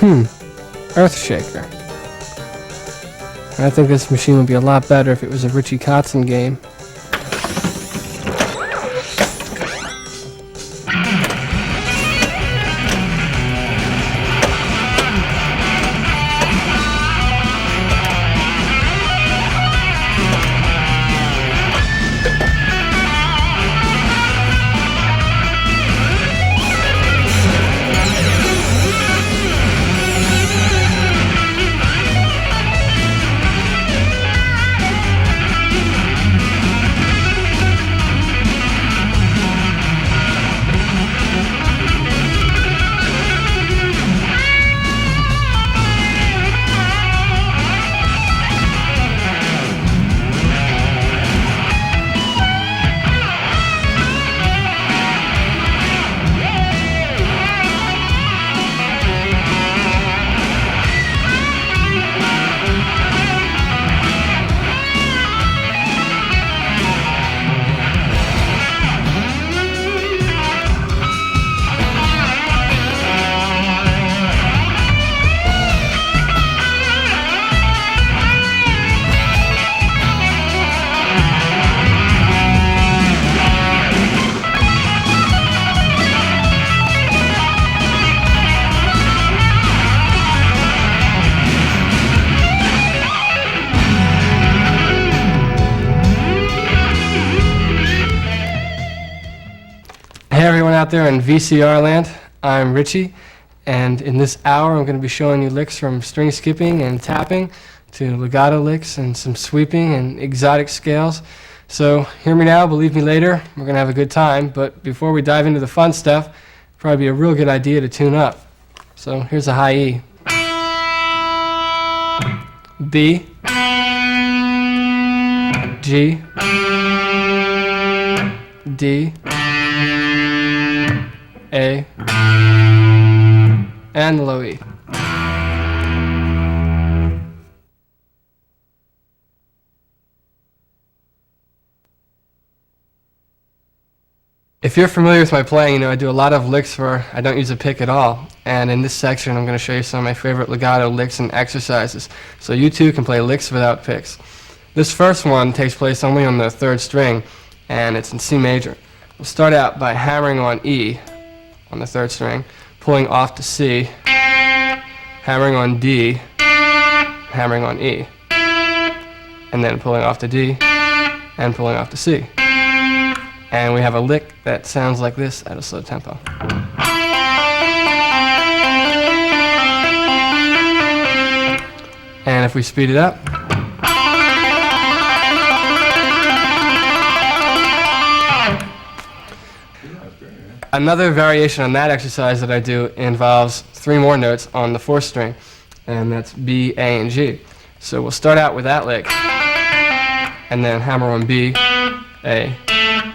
Earthshaker. I think this machine would be a lot better if it was a Richie Kotzen game. Hey everyone out there in VCR land, I'm Richie, and in this hour I'm going to be showing you licks from string skipping and tapping to legato licks and some sweeping and exotic scales. So hear me now, believe me later, we're going to have a good time, but before we dive into the fun stuff, it'd probably be a real good idea to tune up. So here's a high E. B, G, D, A, and the low E. If you're familiar with my playing, you know I do a lot of licks where I don't use a pick at all. And in this section, I'm going to show you some of my favorite legato licks and exercises, so you too can play licks without picks. This first one takes place only on the third string, and it's in C major. We'll start out by hammering on E on the third string, pulling off to C, hammering on D, hammering on E, and then pulling off to D, and pulling off to C. And we have a lick that sounds like this at a slow tempo. And if we speed it up, another variation on that exercise that I do involves 3 more notes on the 4th string, and that's B, A, and G. So we'll start out with that lick, and then hammer on B, A,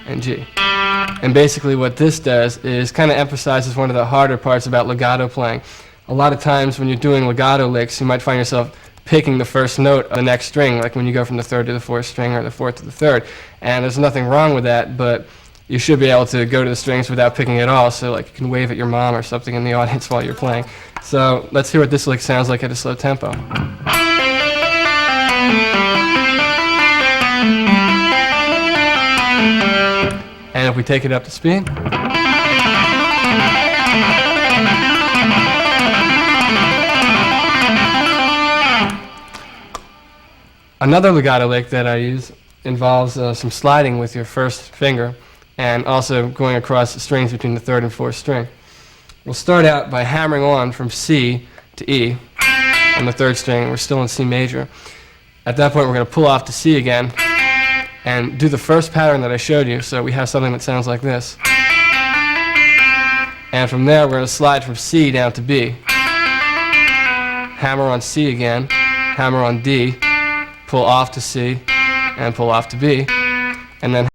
and G. And basically what this does is kind of emphasizes one of the harder parts about legato playing. A lot of times when you're doing legato licks, you might find yourself picking the first note of the next string, like when you go from the 3rd to the 4th string or the 4th to the 3rd. And there's nothing wrong with that, but you should be able to go to the strings without picking at all, so like you can wave at your mom or something in the audience while you're playing. So let's hear what this lick sounds like at a slow tempo. And if we take it up to speed, another legato lick that I use involves some sliding with your first finger and also going across the strings between the 3rd and 4th string. We'll start out by hammering on from C to E on the 3rd string. We're still in C major. At that point we're going to pull off to C again and do the first pattern that I showed you, so we have something that sounds like this. And from there we're going to slide from C down to B. Hammer on C again, hammer on D, pull off to C, and pull off to B, and then